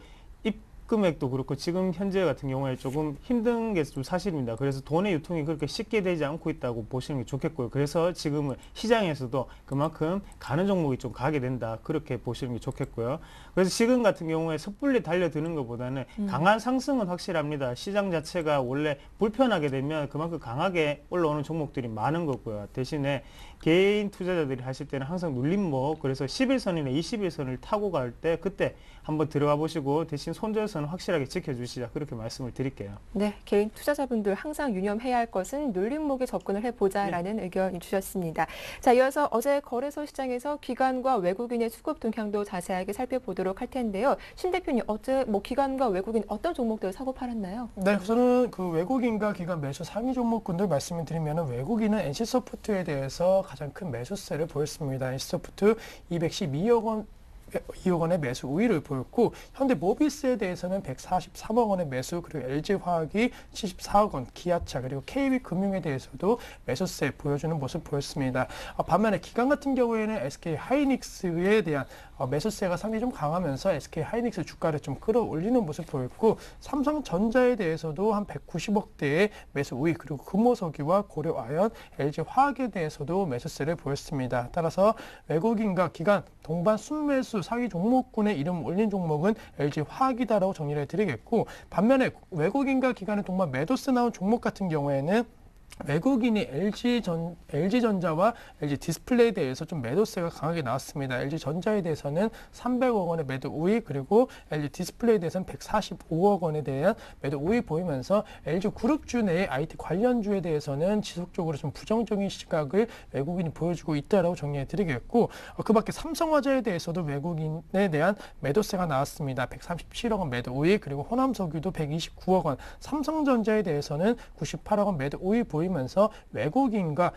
금액도 그렇고 지금 현재 같은 경우에 조금 힘든 게 좀 사실입니다. 그래서 돈의 유통이 그렇게 쉽게 되지 않고 있다고 보시는 게 좋겠고요. 그래서 지금은 시장에서도 그만큼 가는 종목이 좀 가게 된다. 그렇게 보시는 게 좋겠고요. 그래서 지금 같은 경우에 섣불리 달려드는 것보다는 강한 상승은 확실합니다. 시장 자체가 원래 불편하게 되면 그만큼 강하게 올라오는 종목들이 많은 거고요. 대신에 개인 투자자들이 하실 때는 항상 눌림목 그래서 11선이나 21선을 타고 갈 때 그때 한번 들어가 보시고 대신 손절선은 확실하게 지켜주시자 그렇게 말씀을 드릴게요. 네, 개인 투자자분들 항상 유념해야 할 것은 눌림목에 접근을 해보자라는 의견 주셨습니다. 자, 이어서 어제 거래소 시장에서 기관과 외국인의 수급 동향도 자세하게 살펴보도록 할 텐데요. 신 대표님, 어제 뭐 기관과 외국인 어떤 종목들 사고 팔았나요? 네, 우선은 그 외국인과 기관 매수 상위 종목군들 말씀을 드리면 외국인은 NC소프트에 대해서 가장 큰 매수세를 보였습니다. NC소프트 212억 원의 매수 우위를 보였고 현대모비스에 대해서는 143억 원의 매수 그리고 LG화학이 74억 원, 기아차 그리고 KB금융에 대해서도 매수세 보여주는 모습 보였습니다. 반면에 기관 같은 경우에는 SK하이닉스에 대한 매수세가 상당히 좀 강하면서 SK하이닉스 주가를 좀 끌어올리는 모습 보였고 삼성전자에 대해서도 한 190억대의 매수 우위 그리고 금호석유와 고려아연, LG화학에 대해서도 매수세를 보였습니다. 따라서 외국인과 기관 동반 순매수 상위 종목군의 이름 올린 종목은 LG화학이다라고 정리를 해드리겠고 반면에 외국인과 기관의 동반 매도세 나온 종목 같은 경우에는 외국인이 LG전자와 LG디스플레이에 대해서 좀 매도세가 강하게 나왔습니다. LG전자에 대해서는 300억 원의 매도 우위 그리고 LG디스플레이에 대해서는 145억 원에 대한 매도 우위 보이면서 LG그룹주 내의 IT 관련주에 대해서는 지속적으로 좀 부정적인 시각을 외국인이 보여주고 있다라고 정리해 드리겠고 그 밖에 삼성화재에 대해서도 외국인에 대한 매도세가 나왔습니다. 137억 원 매도 우위 그리고 호남석유도 129억 원 삼성전자에 대해서는 98억 원 매도 우위 보이면서 외국인과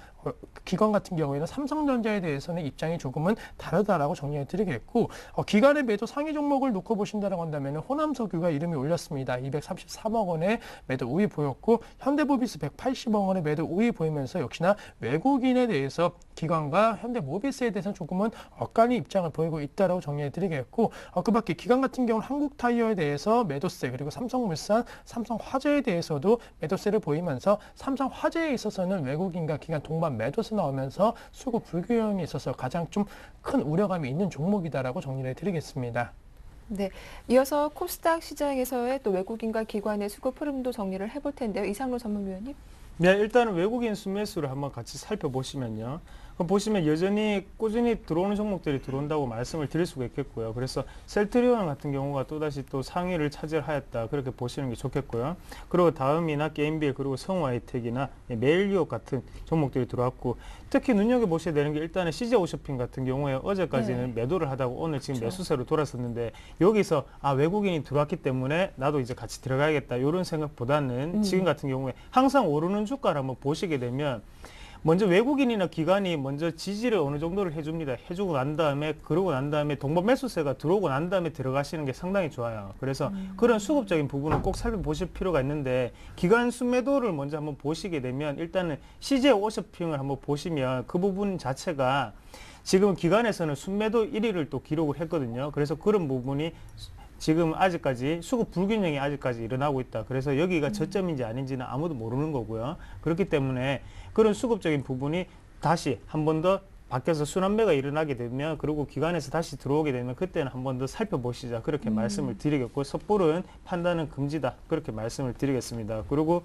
기관 같은 경우에는 삼성전자에 대해서는 입장이 조금은 다르다라고 정리해 드리겠고 기관의 매도 상위 종목을 놓고 보신다고 한다면 호남석유가 이름이 올렸습니다. 233억 원의 매도 우위 보였고 현대모비스 180억 원의 매도 우위 보이면서 역시나 외국인에 대해서 기관과 현대모비스에 대해서는 조금은 엇갈린 입장을 보이고 있다라고 정리해 드리겠고 그 밖에 기관 같은 경우는 한국타이어에 대해서 매도세 그리고 삼성물산, 삼성화재에 대해서도 매도세를 보이면서 삼성화재에 있어서는 외국인과 기관 동반 매도세 나오면서 수급 불균형이 있어서 가장 좀 큰 우려감이 있는 종목이다라고 정리를 해드리겠습니다. 네, 이어서 코스닥 시장에서의 또 외국인과 기관의 수급 흐름도 정리를 해볼 텐데요. 이상로 전문위원님. 네, 일단은 외국인 순매수를 한번 같이 살펴보시면요. 보시면 여전히 꾸준히 들어오는 종목들이 들어온다고 말씀을 드릴 수가 있겠고요. 그래서 셀트리온 같은 경우가 또다시 또 상위를 차지하였다. 그렇게 보시는 게 좋겠고요. 그리고 다음이나 게임빌 그리고 성우하이텍이나 메일유업 같은 종목들이 들어왔고 특히 눈여겨보셔야 되는 게 일단은 CJ오쇼핑 같은 경우에 어제까지는 매도를 하다가 오늘 지금 매수세로 돌았었는데 여기서 외국인이 들어왔기 때문에 나도 이제 같이 들어가야겠다. 이런 생각보다는 지금 같은 경우에 항상 오르는 주가를 한번 보시게 되면 먼저 외국인이나 기관이 먼저 지지를 어느 정도를 해줍니다. 해주고 난 다음에 그러고 난 다음에 동반 매수세가 들어오고 난 다음에 들어가시는 게 상당히 좋아요. 그래서 그런 수급적인 부분은 꼭 살펴보실 필요가 있는데 기관 순매도를 먼저 한번 보시게 되면 일단은 CJ오쇼핑을 한번 보시면 그 부분 자체가 지금 기관에서는 순매도 1위를 또 기록을 했거든요. 그래서 그런 부분이 지금 아직까지 수급 불균형이 아직까지 일어나고 있다. 그래서 여기가 저점인지 아닌지는 아무도 모르는 거고요. 그렇기 때문에 그런 수급적인 부분이 다시 한 번 더 바뀌어서 순환매가 일어나게 되면 그리고 기관에서 다시 들어오게 되면 그때는 한 번 더 살펴보시자. 그렇게 말씀을 드리겠고 섣부른 판단은 금지다. 그렇게 말씀을 드리겠습니다. 그리고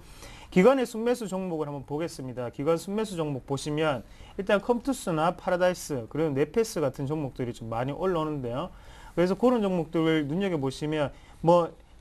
기관의 순매수 종목을 한번 보겠습니다. 기관 순매수 종목 보시면 일단 컴투스나 파라다이스 그리고 네페스 같은 종목들이 좀 많이 올라오는데요. 그래서 그런 종목들을 눈여겨보시면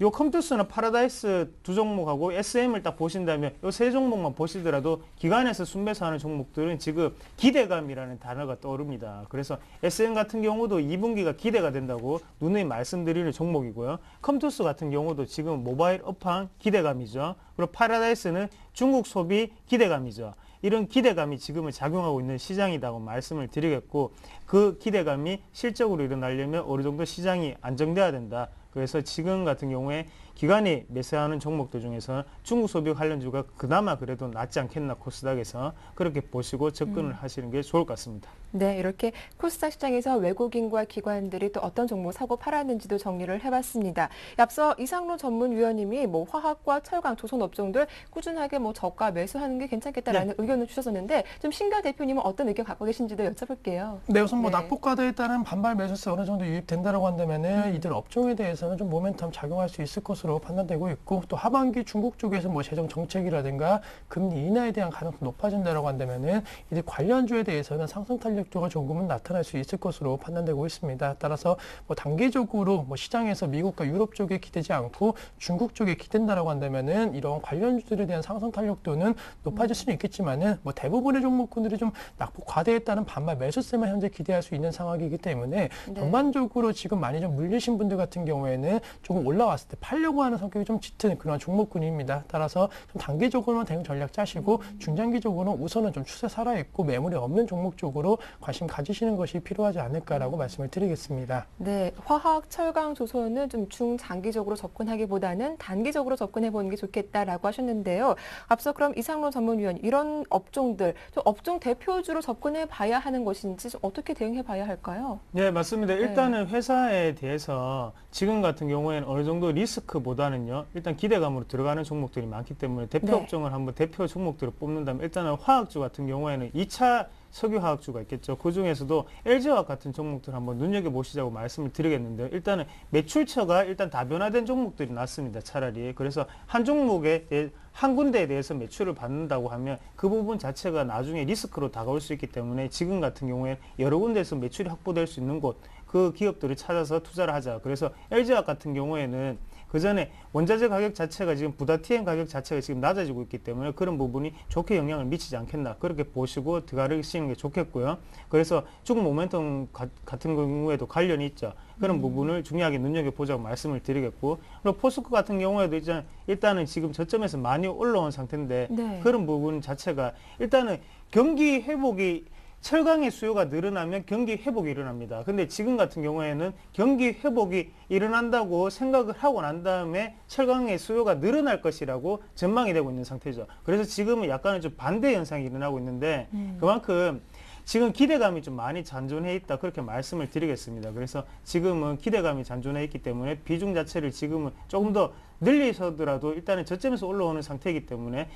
요 컴투스나 파라다이스 두 종목하고 SM을 딱 보신다면 요 세 종목만 보시더라도 기관에서 순매수하는 종목들은 지금 기대감이라는 단어가 떠오릅니다. 그래서 SM 같은 경우도 2분기가 기대가 된다고 누누이 말씀드리는 종목이고요. 컴투스 같은 경우도 지금 모바일 업황 기대감이죠. 그리고 파라다이스는 중국 소비 기대감이죠. 이런 기대감이 지금은 작용하고 있는 시장이라고 말씀을 드리겠고 그 기대감이 실적으로 일어나려면 어느 정도 시장이 안정돼야 된다. 그래서 지금 같은 경우에 기관이 매수하는 종목들 중에서 중국 소비 관련주가 그나마 그래도 낫지 않겠나 코스닥에서 그렇게 보시고 접근을 하시는 게 좋을 것 같습니다. 네, 이렇게 코스닥 시장에서 외국인과 기관들이 또 어떤 종목 사고 팔았는지도 정리를 해봤습니다. 앞서 이상로 전문위원님이 화학과 철강, 조선 업종들 꾸준하게 저가 매수하는 게 괜찮겠다라는 의견을 주셨었는데 좀 신가 대표님은 어떤 의견 갖고 계신지도 여쭤볼게요. 네, 우선 낙폭과대에 따른 반발 매수세 어느 정도 유입된다라고 한다면은 이들 업종에 대해서는 좀 모멘텀 작용할 수 있을 것으로 판단되고 있고 또 하반기 중국 쪽에서 재정 정책이라든가 금리 인하에 대한 가능성이 높아진다라고 한다면은 이들 관련주에 대해서는 상승 탄력도가 조금은 나타날 수 있을 것으로 판단되고 있습니다. 따라서 단계적으로 시장에서 미국과 유럽 쪽에 기대지 않고 중국 쪽에 기댄다라고 한다면은 이런 관련주들에 대한 상승 탄력도는 높아질 수는 있겠지만은 대부분의 종목군들이 좀 낙폭 과대에 따른 반발 매수세만 현재 기대할 수 있는 상황이기 때문에 전반적으로 지금 많이 좀 물리신 분들 같은 경우에는 조금 올라왔을 때 팔려고 하는 성격이 좀 짙은 그런 종목군입니다. 따라서 좀 단기적으로만 대응 전략 짜시고 중장기적으로는 우선은 좀 추세 살아있고 매물이 없는 종목 쪽으로 관심 가지시는 것이 필요하지 않을까라고 말씀을 드리겠습니다. 네, 화학, 철강, 조선은 좀 중장기적으로 접근하기보다는 단기적으로 접근해보는 게 좋겠다라고 하셨는데요. 앞서 그럼 이상로 전문위원 이런 업종들, 좀 업종 대표주로 접근해봐야 하는 것인지 좀 어떻게 대응해봐야 할까요? 네, 맞습니다. 일단은 회사에 대해서 지금 같은 경우에는 어느 정도 리스크보다는요. 일단 기대감으로 들어가는 종목들이 많기 때문에 대표 업종을 한번 대표 종목들을 뽑는다면 일단은 화학주 같은 경우에는 2차 석유화학주가 있겠죠. 그 중에서도 LG화학 같은 종목들 한번 눈여겨보시자고 말씀을 드리겠는데요. 일단은 매출처가 일단 다변화된 종목들이 낫습니다. 차라리. 그래서 한 종목에 한 군데에 대해서 매출을 받는다고 하면 그 부분 자체가 나중에 리스크로 다가올 수 있기 때문에 지금 같은 경우에 여러 군데에서 매출이 확보될 수 있는 곳, 그 기업들을 찾아서 투자를 하자. 그래서 LG화학 같은 경우에는 그 전에 원자재 가격 자체가 지금 부다티엔 가격 자체가 지금 낮아지고 있기 때문에 그런 부분이 좋게 영향을 미치지 않겠나 그렇게 보시고 들어가시는 게 좋겠고요. 그래서 중국 모멘텀 같은 경우에도 관련이 있죠. 그런 부분을 중요하게 눈여겨보자고 말씀을 드리겠고 그리고 포스코 같은 경우에도 일단은 지금 저점에서 많이 올라온 상태인데 그런 부분 자체가 일단은 경기 회복이 철강의 수요가 늘어나면 경기 회복이 일어납니다. 근데 지금 같은 경우에는 경기 회복이 일어난다고 생각을 하고 난 다음에 철강의 수요가 늘어날 것이라고 전망이 되고 있는 상태죠. 그래서 지금은 약간은 좀 반대 현상이 일어나고 있는데 그만큼 지금 기대감이 좀 많이 잔존해 있다 그렇게 말씀을 드리겠습니다. 그래서 지금은 기대감이 잔존해 있기 때문에 비중 자체를 지금은 조금 더 늘리셔더라도 일단은 저점에서 올라오는 상태이기 때문에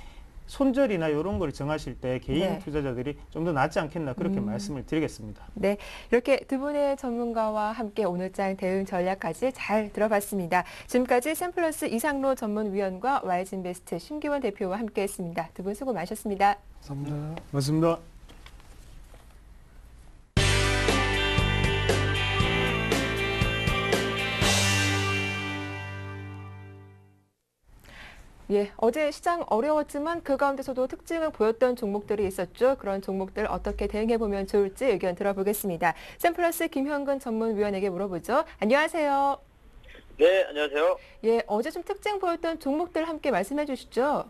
손절이나 이런 걸 정하실 때 개인 투자자들이 좀 더 낫지 않겠나 그렇게 말씀을 드리겠습니다. 네, 이렇게 두 분의 전문가와 함께 오늘장 대응 전략까지 잘 들어봤습니다. 지금까지 샘플러스 이상로 전문위원과 YG인베스트 심기원 대표와 함께했습니다. 두 분 수고 많으셨습니다. 감사합니다. 고맙습니다. 예, 어제 시장 어려웠지만 그 가운데서도 특징을 보였던 종목들이 있었죠. 그런 종목들 어떻게 대응해보면 좋을지 의견 들어보겠습니다. 샘플러스 김현근 전문위원에게 물어보죠. 안녕하세요. 네, 안녕하세요. 예, 어제 좀 특징 보였던 종목들 함께 말씀해 주시죠.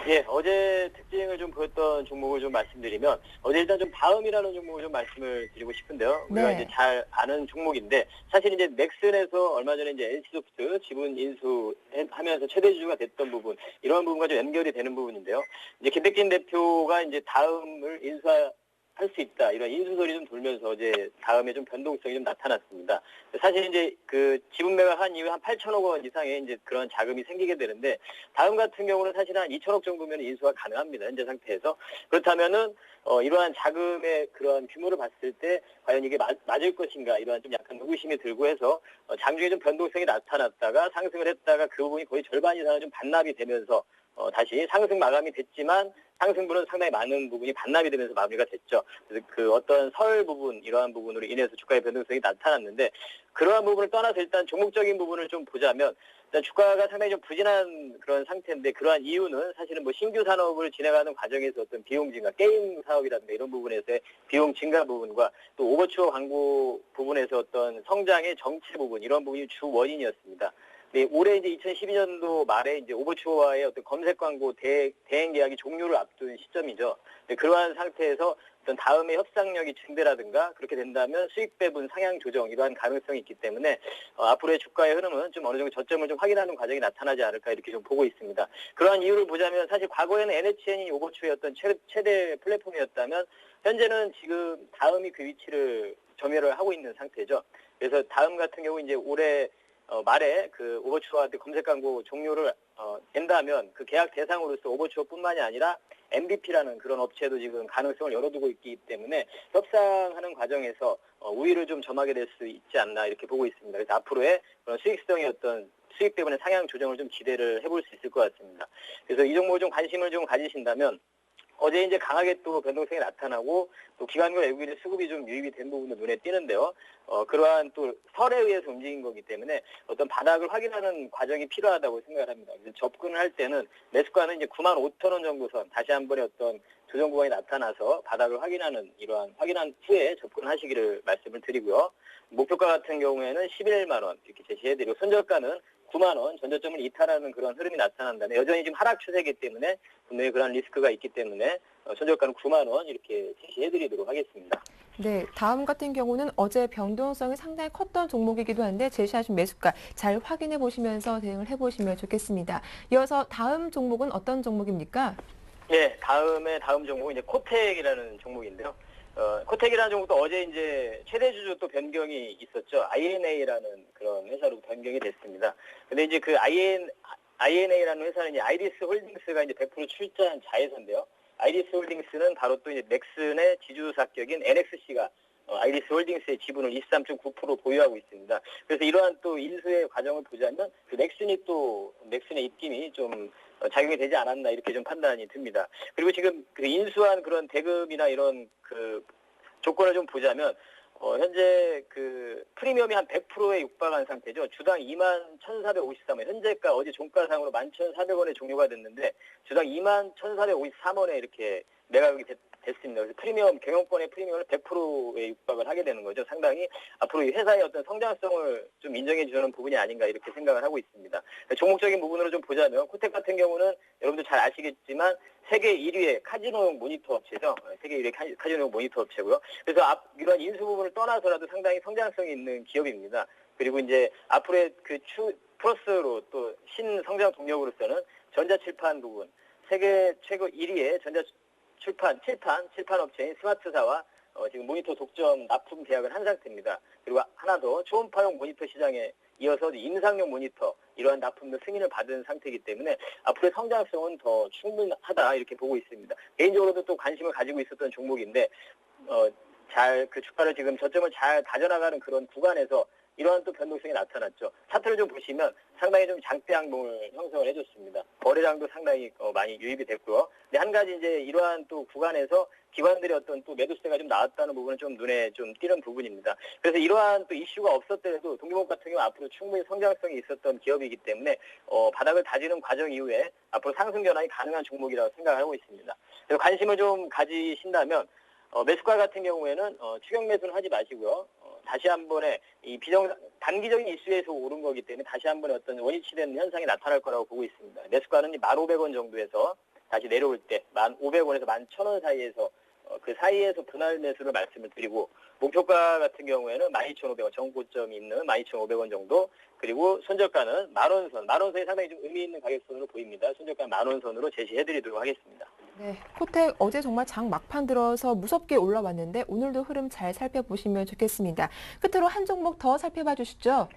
예, 어제 특징을 좀 보였던 종목을 좀 말씀드리면, 어제 일단 좀 다음이라는 종목을 좀 말씀을 드리고 싶은데요. 우리가 네. 이제 잘 아는 종목인데, 사실 이제 넥슨에서 얼마 전에 이제 NC소프트 지분 인수하면서 최대 주주가 됐던 부분, 이러한 부분과 좀 연결이 되는 부분인데요. 이제 김백진 대표가 이제 다음을 인수할 수 있다, 이런 인수설이 좀 돌면서 어제 다음에 좀 변동성이 좀 나타났습니다. 사실 이제 그 지분 매각한 이후에 한 8천억 원 이상의 이제 그런 자금이 생기게 되는데, 다음 같은 경우는 사실 한 2천억 정도면 인수가 가능합니다. 현재 상태에서. 그렇다면은 이러한 자금의 그러한 규모를 봤을 때 과연 이게 맞을 것인가, 이러한 좀 약간 의구심이 들고 해서 장중에 좀 변동성이 나타났다가 상승을 했다가 그 부분이 거의 절반 이상은 좀 반납이 되면서 다시 상승 마감이 됐지만 상승분은 상당히 많은 부분이 반납이 되면서 마무리가 됐죠. 그래서 그 어떤 설 부분, 이러한 부분으로 인해서 주가의 변동성이 나타났는데, 그러한 부분을 떠나서 일단 종목적인 부분을 좀 보자면, 일단 주가가 상당히 좀 부진한 그런 상태인데, 그러한 이유는 사실은 뭐 신규 산업을 진행하는 과정에서 어떤 비용 증가, 게임 사업이라든가 이런 부분에서의 비용 증가 부분과 또 오버추어 광고 부분에서 어떤 성장의 정체 부분, 이런 부분이 주 원인이었습니다. 네, 올해 이제 2012년도 말에 이제 오버추어와의 어떤 검색 광고 대행 계약이 종료를 앞둔 시점이죠. 네, 그러한 상태에서 어떤 다음에 협상력이 증대라든가 그렇게 된다면 수익 배분 상향 조정, 이러한 가능성이 있기 때문에 앞으로의 주가의 흐름은 좀 어느 정도 저점을 좀 확인하는 과정이 나타나지 않을까, 이렇게 좀 보고 있습니다. 그러한 이유를 보자면, 사실 과거에는 NHN이 오버추어의 어떤 최대 플랫폼이었다면 현재는 지금 다음이 그 위치를 점유를 하고 있는 상태죠. 그래서 다음 같은 경우 이제 올해 말에 그 오버추어한테 검색 광고 종료를 된다면 그 계약 대상으로서 오버추어뿐만이 아니라 MVP라는 그런 업체도 지금 가능성을 열어두고 있기 때문에 협상하는 과정에서 우위를 좀 점하게 될 수 있지 않나, 이렇게 보고 있습니다. 그래서 앞으로의 그런 수익성의 어떤 수익 때문에 상향 조정을 좀 기대를 해볼 수 있을 것 같습니다. 그래서 이 종목을 좀 관심을 좀 가지신다면, 어제 이제 강하게 또 변동성이 나타나고 또 기관과 외국인의 수급이 좀 유입이 된 부분도 눈에 띄는데요. 그러한 또 설에 의해서 움직인 거기 때문에 어떤 바닥을 확인하는 과정이 필요하다고 생각을 합니다. 그래서 접근을 할 때는 매수가는 이제 95,000원 정도 선, 다시 한 번의 어떤 조정 구간이 나타나서 바닥을 확인하는, 이러한 확인한 후에 접근하시기를 말씀을 드리고요. 목표가 같은 경우에는 11만 원 이렇게 제시해드리고, 손절가는 9만 원, 전저점을 이탈하는 그런 흐름이 나타난다면, 여전히 지금 하락 추세이기 때문에 분명히 그런 리스크가 있기 때문에 손절가는 9만 원 이렇게 제시해드리도록 하겠습니다. 네, 다음 같은 경우는 어제 변동성이 상당히 컸던 종목이기도 한데 제시하신 매수가 잘 확인해 보시면서 대응을 해보시면 좋겠습니다. 이어서 다음 종목은 어떤 종목입니까? 네, 다음 종목은 이제 코텍이라는 종목인데요. 코텍이라는 종목도 어제 이제 최대 주주 또 변경이 있었죠. INA라는 그런 회사로 변경이 됐습니다. 근데 이제 그 INA라는 회사는 이제 아이리스 홀딩스가 이제 100% 출자한 자회사인데요. 아이리스 홀딩스는 바로 또 이제 넥슨의 지주사격인 NXC가 아이리스 홀딩스의 지분을 23.9% 보유하고 있습니다. 그래서 이러한 또 인수의 과정을 보자면 그 넥슨의 입김이 좀 작용이 되지 않았나, 이렇게 좀 판단이 듭니다. 그리고 지금 그 인수한 그런 대금이나 이런 그 조건을 좀 보자면 현재 그 프리미엄이 한 100%에 육박한 상태죠. 주당 21,453원, 현재가 어제 종가상으로 11,400원에 종료가 됐는데 주당 21,453원에 이렇게 매각이 됐습니다. 그래서 프리미엄, 경영권의 프리미엄을 100%에 육박을 하게 되는 거죠. 상당히 앞으로 이 회사의 어떤 성장성을 좀 인정해 주는 부분이 아닌가, 이렇게 생각을 하고 있습니다. 종목적인 부분으로 좀 보자면, 코텍 같은 경우는 여러분들 잘 아시겠지만 세계 1위의 카지노용 모니터 업체죠. 세계 1위의 카지노용 모니터 업체고요. 그래서 이런 인수 부분을 떠나서라도 상당히 성장성이 있는 기업입니다. 그리고 이제 앞으로의 그 플러스로 또 신성장 동력으로서는 전자칠판 부분, 세계 최고 1위의 칠판 업체인 스마트사와 지금 모니터 독점 납품 계약을 한 상태입니다. 그리고 하나 더, 초음파용 모니터 시장에 이어서 임상용 모니터, 이러한 납품도 승인을 받은 상태이기 때문에 앞으로의 성장성은 더 충분하다, 이렇게 보고 있습니다. 개인적으로도 또 관심을 가지고 있었던 종목인데 그 주가를 지금 저점을 잘 다져나가는 그런 구간에서 이러한 또 변동성이 나타났죠. 차트를 좀 보시면 상당히 좀 장대 양봉을 형성을 해줬습니다. 거래량도 상당히 많이 유입이 됐고요. 근데 한 가지 이제 이러한 또 구간에서 기관들의 어떤 또 매도세가 좀 나왔다는 부분은 좀 눈에 좀 띄는 부분입니다. 그래서 이러한 또 이슈가 없었더라도 동기목 같은 경우 앞으로 충분히 성장성이 있었던 기업이기 때문에 바닥을 다지는 과정 이후에 앞으로 상승 전환이 가능한 종목이라고 생각하고 있습니다. 그래서 관심을 좀 가지신다면 매수가 같은 경우에는 추격 매수는 하지 마시고요. 다시 한 번에 이 단기적인 이슈에서 오른 거기 때문에 다시 한 번에 어떤 원위치된 현상이 나타날 거라고 보고 있습니다. 매수가는 1,500원 정도에서 다시 내려올 때 1,500원에서 11,000원 사이에서 그 사이에서 분할 매수를 말씀을 드리고 목표가 같은 경우에는 12,500원 정고점이 있는 12,500원 정도 그리고 손절가는 만원선이 상당히 좀 의미 있는 가격선으로 보입니다. 손절가 만원선으로 제시해드리도록 하겠습니다. 네, 코텍 어제 정말 장 막판 들어서 무섭게 올라왔는데 오늘도 흐름 잘 살펴보시면 좋겠습니다. 끝으로 한 종목 더 살펴봐 주시죠.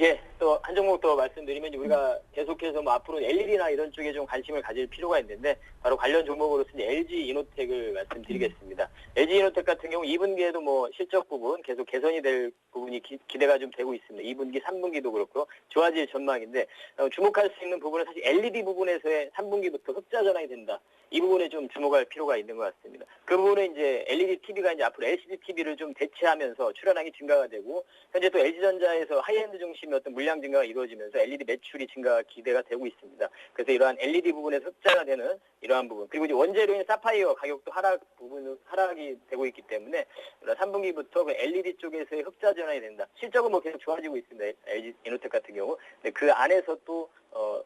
예, 또 한 종목 더 말씀드리면 우리가 계속해서 뭐 앞으로 LED나 이런 쪽에 좀 관심을 가질 필요가 있는데 바로 관련 종목으로서 LG 이노텍을 말씀드리겠습니다. LG 이노텍 같은 경우 2분기에도 뭐 실적 부분 계속 개선이 될 부분이 기대가 좀 되고 있습니다. 2분기, 3분기도 그렇고 좋아질 전망인데 주목할 수 있는 부분은 사실 LED 부분에서의 3분기부터 흑자 전환이 된다. 이 부분에 좀 주목할 필요가 있는 것 같습니다. 그 부분은 이제 LED TV가 이제 앞으로 LCD TV를 좀 대체하면서 출하량이 증가가 되고 현재 또 LG전자에서 하이엔드 중심의 어떤 물량 증가가 이루어지면서 LED 매출이 증가가 기대가 되고 있습니다. 그래서 이러한 LED 부분에서 흑자가 되는 이러한 부분 그리고 이제 원재료인 사파이어 가격도 하락이 되고 있기 때문에 3분기부터 그 LED 쪽에서의 흑자 전환이 된다. 실적은 뭐 계속 좋아지고 있습니다. LG 이노텍 같은 경우. 근데 그 안에서 또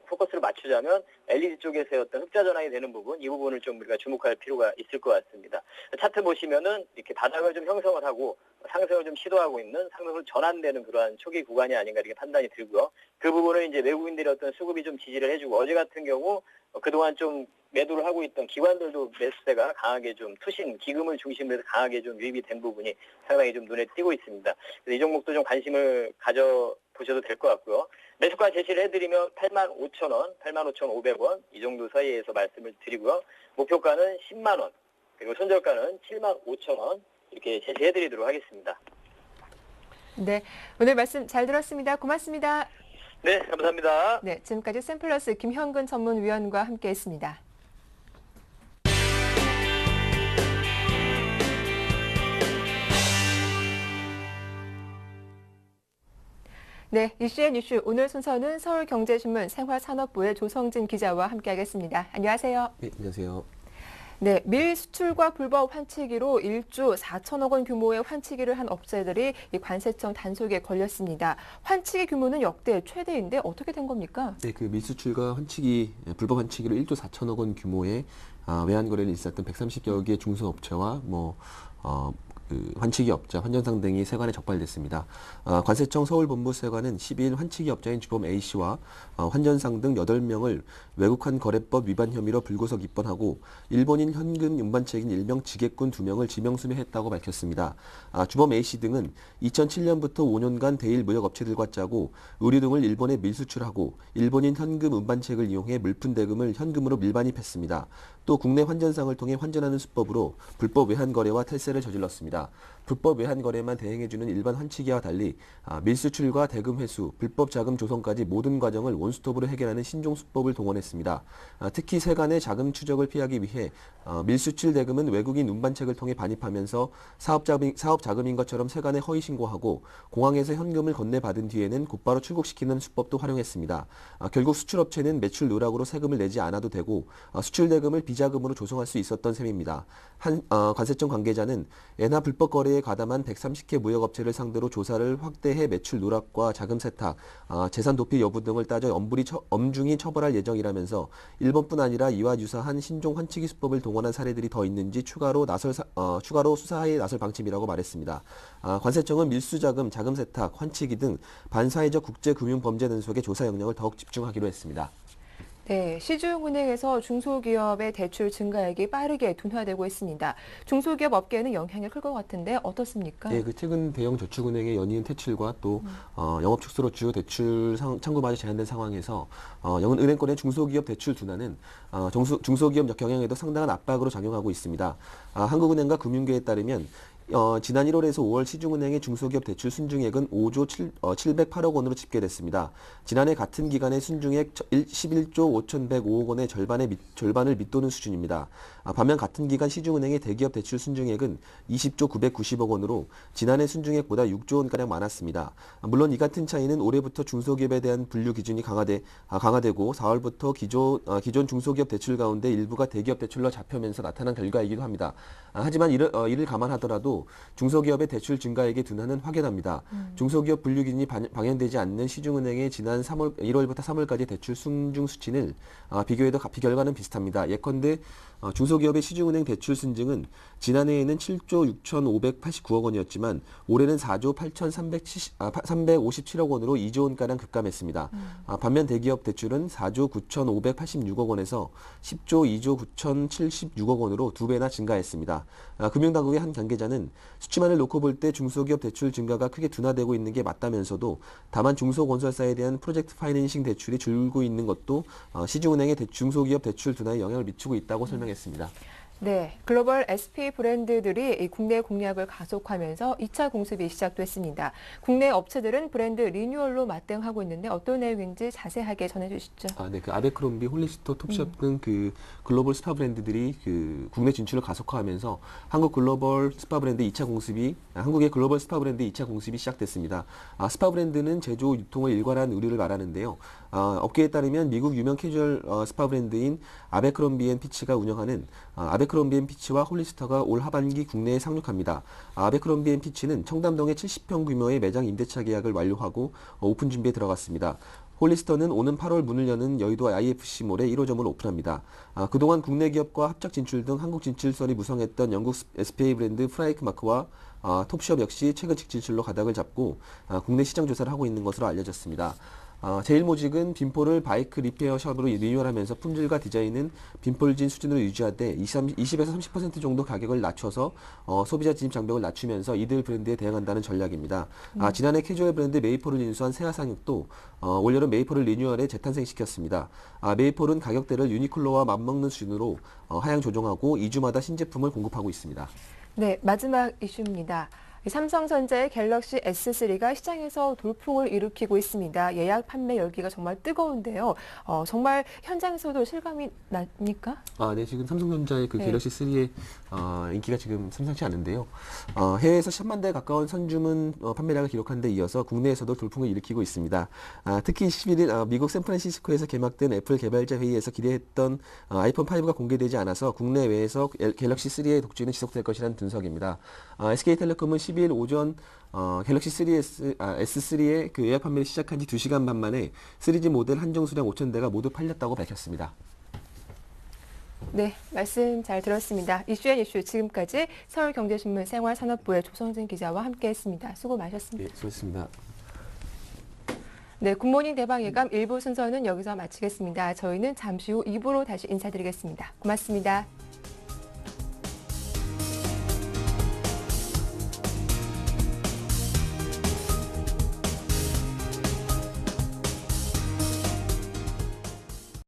포커스를 맞추자면 LED 쪽에서의 어떤 흑자 전환이 되는 부분, 이 부분을 좀 우리가 주목할 필요가 있을 것 같습니다. 차트 보시면은 이렇게 바닥을 좀 형성을 하고 상승을 좀 시도하고 있는 상승으로 전환되는 그러한 초기 구간이 아닌가 이렇게 판단이 들고요. 그 부분을 이제 외국인들의 어떤 수급이 좀 지지를 해주고 어제 같은 경우 그동안 좀 매도를 하고 있던 기관들도 매수세가 강하게 좀 기금을 중심으로 해서 강하게 좀 유입이 된 부분이 상당히 좀 눈에 띄고 있습니다. 그래서 이 종목도 좀 관심을 가져보셔도 될 것 같고요. 매수가 제시를 해드리면 85,000원, 85,500원 이 정도 사이에서 말씀을 드리고요. 목표가는 10만 원, 그리고 손절가는 75,000원 이렇게 제시해드리도록 하겠습니다. 네, 오늘 말씀 잘 들었습니다. 고맙습니다. 네, 감사합니다. 네, 지금까지 샘플러스 김현근 전문위원과 함께했습니다. 네, 이슈앤 이슈 오늘 순서는 서울경제신문 생활산업부의 조성진 기자와 함께하겠습니다. 안녕하세요. 네, 안녕하세요. 네, 밀 수출과 불법 환치기로 1조 4천억 원 규모의 환치기를 한 업체들이 이 관세청 단속에 걸렸습니다. 환치기 규모는 역대 최대인데 어떻게 된 겁니까? 네, 그 밀수출과 불법 환치기로 1조 4천억 원 규모의 외환 거래를 있었던 130여 개의 중소업체와 환치기 업자, 환전상 등이 세관에 적발됐습니다. 관세청 서울본부 세관은 12일 환치기 업자인 주범 A씨와 환전상 등 8명을 외국환 거래법 위반 혐의로 불구속 입건하고 일본인 현금 운반책인 일명 지객꾼 2명을 지명수배했다고 밝혔습니다. 주범 A씨 등은 2007년부터 5년간 대일 무역업체들과 짜고 의류 등을 일본에 밀수출하고 일본인 현금 운반책을 이용해 물품 대금을 현금으로 밀반입했습니다. 또 국내 환전상을 통해 환전하는 수법으로 불법 외환 거래와 탈세를 저질렀습니다. 불법 외환 거래만 대행해주는 일반 환치기와 달리 밀수출과 대금 회수, 불법 자금 조성까지 모든 과정을 원스톱으로 해결하는 신종 수법을 동원했습니다. 특히 세간의 자금 추적을 피하기 위해 밀수출 대금은 외국인 운반책을 통해 반입하면서 사업 자금인 것처럼 세간에 허위 신고하고 공항에서 현금을 건네받은 뒤에는 곧바로 출국시키는 수법도 활용했습니다. 결국 수출업체는 매출 누락으로 세금을 내지 않아도 되고 수출 대금을 비자금으로 조성할 수 있었던 셈입니다. 관세청 관계자는 엔화 불법 거래에 가담한 130개 무역업체를 상대로 조사를 확대해 매출 누락과 자금 세탁, 재산 도피 여부 등을 따져 엄중히 처벌할 예정이라면서 일본뿐 아니라 이와 유사한 신종 환치기 수법을 동원한 사례들이 더 있는지 추가로 수사에 나설 방침이라고 말했습니다. 관세청은 밀수자금, 자금 세탁, 환치기 등 반사회적 국제금융범죄 단속에 조사 역량을 더욱 집중하기로 했습니다. 네, 시중은행에서 중소기업의 대출 증가액이 빠르게 둔화되고 있습니다. 중소기업 업계에는 영향이 클 것 같은데 어떻습니까? 네, 최근 대형 저축은행의 연이은 퇴출과 또 영업 축소로 주요 대출 창구마저 제한된 상황에서 은행권의 중소기업 대출 둔화는 중소기업 경영에도 상당한 압박으로 작용하고 있습니다. 한국은행과 금융계에 따르면 지난 1월에서 5월 시중은행의 중소기업 대출 순증액은 5조 708억 원으로 집계됐습니다. 지난해 같은 기간의 순증액 11조 5,105억 원의 절반을 밑도는 수준입니다. 반면 같은 기간 시중은행의 대기업 대출 순증액은 20조 990억 원으로 지난해 순증액보다 6조 원가량 많았습니다. 물론 이 같은 차이는 올해부터 중소기업에 대한 분류 기준이 강화되고 4월부터 기존 중소기업 대출 가운데 일부가 대기업 대출로 잡혀면서 나타난 결과이기도 합니다. 하지만 이를 감안하더라도 중소기업의 대출 증가액의 둔화는 확연합니다. 중소기업 분류 기준이 방영되지 않는 시중은행의 지난 1월부터 3월까지 대출 순증 수치는 비교해도 비결과는 비슷합니다. 예컨대 중소기업의 시중은행 대출 순증은 지난해에는 7조 6,589억 원이었지만 올해는 4조 8,357억 원으로 2조 원가량 급감했습니다. 반면 대기업 대출은 4조 9,586억 원에서 10조 2조 9,076억 원으로 2배나 증가했습니다. 금융당국의 한 관계자는 수치만을 놓고 볼 때 중소기업 대출 증가가 크게 둔화되고 있는 게 맞다면서도 다만 중소건설사에 대한 프로젝트 파이낸싱 대출이 줄고 있는 것도 시중은행의 중소기업 대출 둔화에 영향을 미치고 있다고 설명했습니다. 네, 글로벌 SP 브랜드들이 국내 공략을 가속하면서 2차 공습이 시작됐습니다. 국내 업체들은 브랜드 리뉴얼로 맞대응하고 있는데 어떤 내용인지 자세하게 전해주시죠. 네, 그 아베크롬비, 홀리스터, 톱샵 등 그 글로벌 스파 브랜드들이 그 국내 진출을 가속화하면서 한국의 글로벌 스파 브랜드 2차 공습이 시작됐습니다. 스파 브랜드는 제조, 유통을 일괄한 의류를 말하는데요. 업계에 따르면 미국 유명 캐주얼 스파 브랜드인 아베크롬비앤피치가 운영하는 아베크롬비앤피치와 홀리스터가 올 하반기 국내에 상륙합니다. 아베크롬비앤피치는 청담동에 70평 규모의 매장 임대차 계약을 완료하고 오픈 준비에 들어갔습니다. 홀리스터는 오는 8월 문을 여는 여의도 IFC몰에 1호점을 오픈합니다. 그동안 국내 기업과 합작 진출 등 한국 진출설이 무성했던 영국 SPA 브랜드 프라이크 마크와 톱샵 역시 최근 진출로 가닥을 잡고 국내 시장 조사를 하고 있는 것으로 알려졌습니다. 제일모직은 빈폴을 바이크 리페어 샵으로 리뉴얼하면서 품질과 디자인은 빈폴진 수준으로 유지하되 20에서 30% 정도 가격을 낮춰서 소비자 진입 장벽을 낮추면서 이들 브랜드에 대응한다는 전략입니다. 지난해 캐주얼 브랜드 메이폴을 인수한 세아상육도 올여름 메이폴을 리뉴얼해 재탄생시켰습니다. 메이폴은 가격대를 유니클로와 맞먹는 수준으로 하향 조정하고 2주마다 신제품을 공급하고 있습니다. 네, 마지막 이슈입니다. 삼성전자의 갤럭시 S3가 시장에서 돌풍을 일으키고 있습니다. 예약 판매 열기가 정말 뜨거운데요. 정말 현장에서도 실감이 납니까? 네, 지금 삼성전자의 그 갤럭시 3의 인기가 지금 심상치 않은데요. 해외에서 10만 대 가까운 선주문 판매량을 기록한 데 이어서 국내에서도 돌풍을 일으키고 있습니다. 특히 21일 미국 샌프란시스코에서 개막된 애플 개발자 회의에서 기대했던 아이폰 5가 공개되지 않아서 국내외에서 갤럭시 3의 독주는 지속될 것이라는 분석입니다. SK텔레콤은 12일 오전 갤럭시 3S3의 그 예약 판매를 시작한 지 2시간 반 만에 3G 모델 한정 수량 5,000대가 모두 팔렸다고 밝혔습니다. 네, 말씀 잘 들었습니다. 이슈 지금까지 서울경제신문 생활산업부의 조성진 기자와 함께했습니다. 수고 많으셨습니다. 네, 수고하셨습니다. 네, 굿모닝 대방예감 1부 순서는 여기서 마치겠습니다. 저희는 잠시 후 2부로 다시 인사드리겠습니다. 고맙습니다.